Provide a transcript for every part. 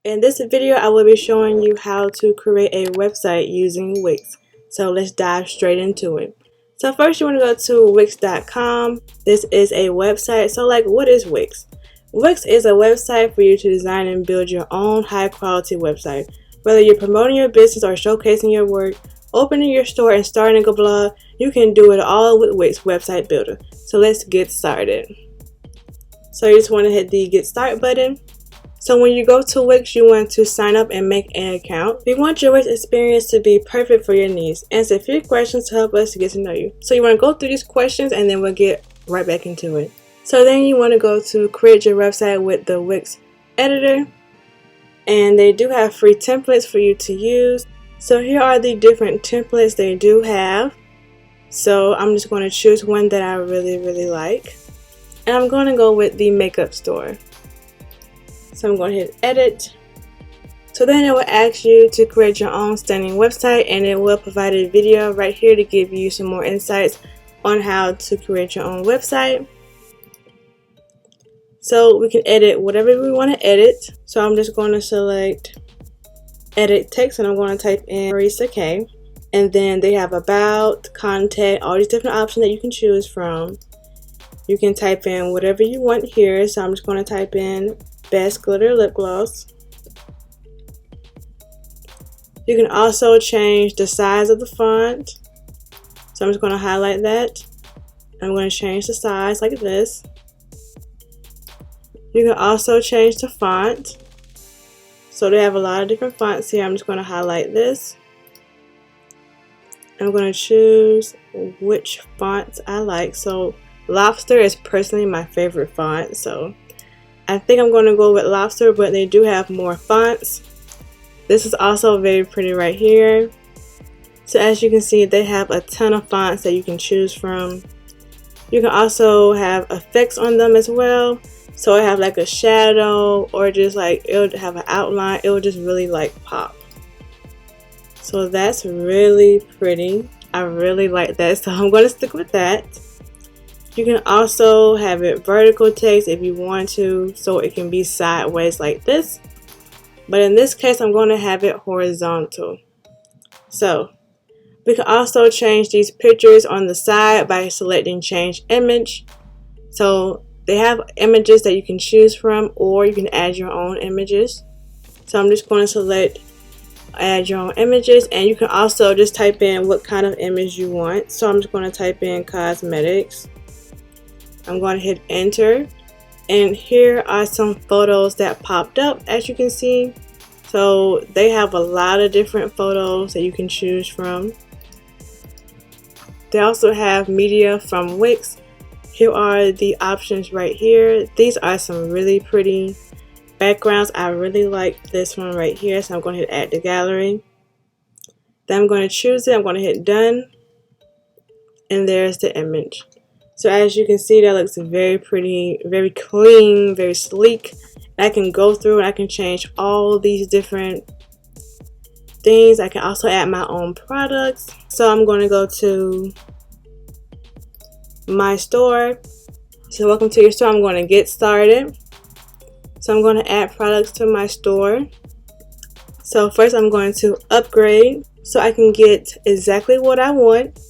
In this video, I will be showing you how to create a website using Wix. So let's dive straight into it. So first you want to go to Wix.com. This is a website. So what is Wix? Wix is a website for you to design and build your own high quality website. Whether you're promoting your business or showcasing your work, opening your store and starting a blog, you can do it all with Wix Website Builder. So let's get started. So you just want to hit the Get Start button. So when you go to Wix, you want to sign up and make an account. We want your Wix experience to be perfect for your needs. Answer a few questions to help us get to know you. So you want to go through these questions and then we'll get right back into it. So then you want to go to create your website with the Wix Editor. And they do have free templates for you to use. So here are the different templates they do have. So I'm just going to choose one that I really like. And I'm going to go with the makeup store. So I'm going to hit edit. So then it will ask you to create your own stunning website, and it will provide a video right here to give you some more insights on how to create your own website. So we can edit whatever we want to edit. So I'm just going to select edit text and I'm going to type in Marisa K. And then they have about, contact, all these different options that you can choose from. You can type in whatever you want here. So I'm just going to type in best glitter lip gloss. You can also change the size of the font. So I'm just going to highlight that. I'm going to change the size like this. You can also change the font. So they have a lot of different fonts here. I'm just going to highlight this. I'm going to choose which fonts I like. So Lobster is personally my favorite font. So I think I'm going to go with Lobster, but they do have more fonts. This is also very pretty right here. So as you can see, they have a ton of fonts that you can choose from. You can also have effects on them as well. So I have like a shadow, or just like it'll have an outline. It will just really pop. So that's really pretty. I really like that. So I'm going to stick with that. You can also have it vertical text if you want to, so it can be sideways like this. But in this case, I'm going to have it horizontal. So we can also change these pictures on the side by selecting change image. So they have images that you can choose from, or you can add your own images. So I'm just going to select add your own images, and you can also just type in what kind of image you want. So I'm just going to type in cosmetics. I'm going to hit enter, and here are some photos that popped up, as you can see. So they have a lot of different photos that you can choose from. They also have media from Wix. Here are the options right here. These are some really pretty backgrounds. I really like this one right here, so I'm going to hit add to gallery. Then I'm going to choose it. I'm going to hit done, and there's the image. So as you can see, that looks very pretty, very clean, very sleek. I can go through and I can change all these different things. I can also add my own products. So I'm going to go to my store. So welcome to your store. I'm going to get started. So I'm going to add products to my store. So first I'm going to upgrade so I can get exactly what I want.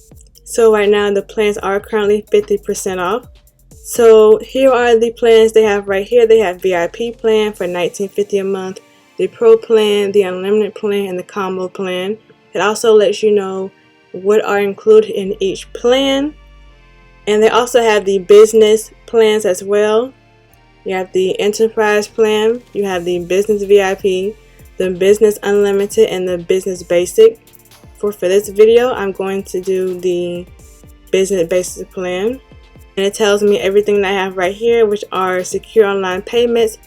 So right now the plans are currently 50% off. So here are the plans they have right here. They have VIP plan for $19.50 a month, the Pro plan, the Unlimited plan, and the Combo plan. It also lets you know what are included in each plan. And they also have the business plans as well. You have the Enterprise plan, you have the Business VIP, the Business Unlimited, and the Business Basic. For this video, I'm going to do the Business Basic plan. And it tells me everything that I have right here, which are secure online payments,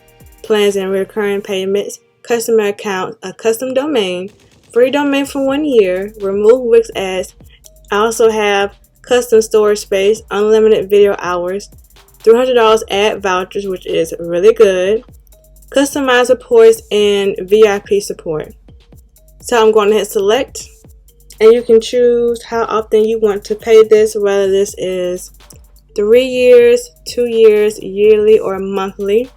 plans and recurring payments, customer account, a custom domain, free domain for 1 year, remove Wix ads. I also have custom storage space, unlimited video hours, $300 ad vouchers, which is really good, customized reports, and VIP support. So I'm going to hit select. And you can choose how often you want to pay this, whether this is 3 years, 2 years, yearly, or monthly.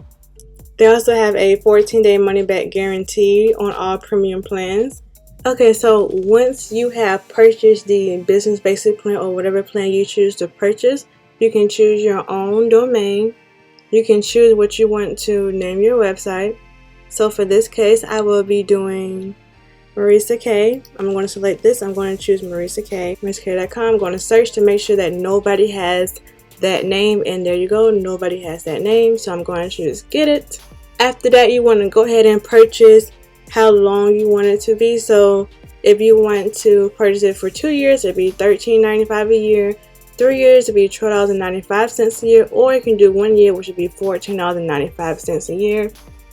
They also have a 14-day money-back guarantee on all premium plans. Okay, so once you have purchased the business basic plan or whatever plan you choose to purchase, you can choose your own domain. You can choose what you want to name your website. So for this case, I will be doing Marisa K. I'm going to select this. I'm going to choose Marisa K. MarisaK.com. I'm going to search to make sure that nobody has that name, and there you go, nobody has that name. So I'm going to choose Get It. After that, you want to go ahead and purchase how long you want it to be. So if you want to purchase it for 2 years, it'd be $13.95 a year. 3 years would be $12.95 a year, or you can do 1 year, which would be $14.95 a year.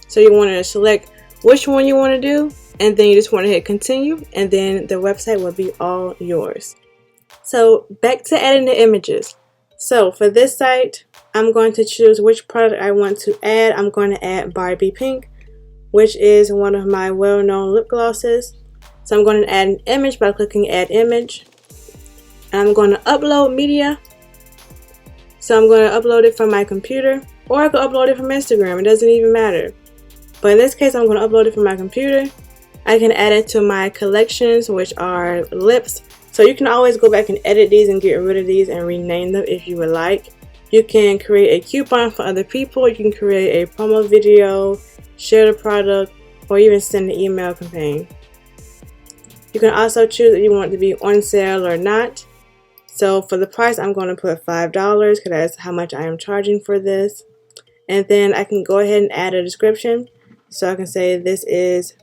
So you want to select which one you want to do, and then you just want to hit continue, and then the website will be all yours. So back to adding the images. So for this site, I'm going to choose which product I want to add. I'm going to add Barbie Pink, which is one of my well-known lip glosses. So I'm going to add an image by clicking Add Image. And I'm going to upload media. So I'm going to upload it from my computer, or I can upload it from Instagram. It doesn't even matter. But in this case, I'm going to upload it from my computer. I can add it to my collections, which are lips. So you can always go back and edit these and get rid of these and rename them if you would like. You can create a coupon for other people. You can create a promo video, share the product, or even send an email campaign. You can also choose if you want it to be on sale or not. So for the price, I'm going to put $5 because that's how much I am charging for this. And then I can go ahead and add a description. So I can say this is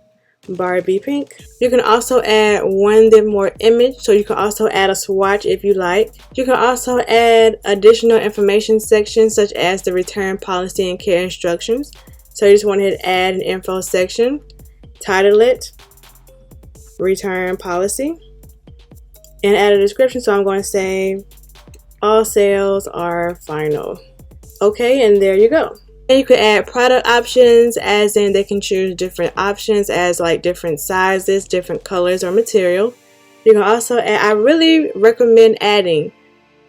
Barbie Pink. You can also add one more image, so you can also add a swatch if you like. You can also add additional information sections such as the return policy and care instructions. So you just want to hit add an info section, title it return policy, and add a description. So I'm going to say all sales are final. Okay, and there you go. And you can add product options, as in they can choose different options as like different sizes, different colors, or material. You can also add, I really recommend adding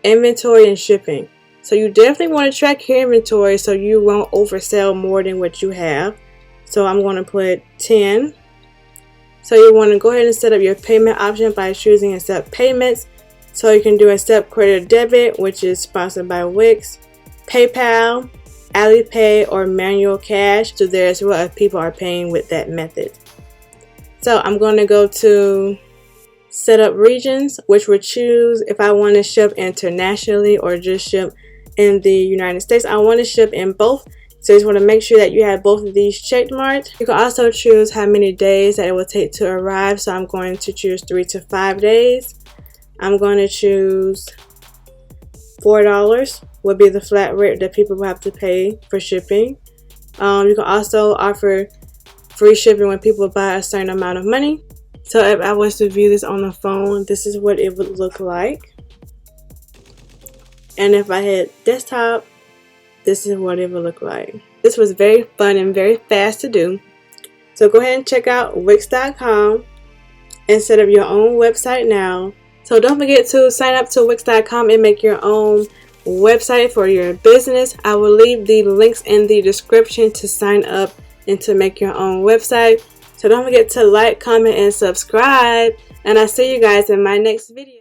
inventory and shipping. So you definitely want to track your inventory so you won't oversell more than what you have. So I'm going to put 10. So you want to go ahead and set up your payment option by choosing accept payments. So you can do accept credit or debit, which is sponsored by Wix, PayPal, Alipay, or manual cash. So there as well if people are paying with that method. So I'm going to go to set up regions, which would choose if I want to ship internationally or just ship in the United States. I want to ship in both, so you just want to make sure that you have both of these checked marked. You can also choose how many days that it will take to arrive. So I'm going to choose 3 to 5 days. I'm going to choose $4 would be the flat rate that people will have to pay for shipping. You can also offer free shipping when people buy a certain amount of money. So if I was to view this on the phone, this is what it would look like. And if I hit desktop, this is what it would look like. This was very fun and very fast to do. So go ahead and check out Wix.com and set up your own website now. So don't forget to sign up to Wix.com and make your own website for your business. I will leave the links in the description to sign up and to make your own website. So don't forget to like, comment, and subscribe. And I'll see you guys in my next video.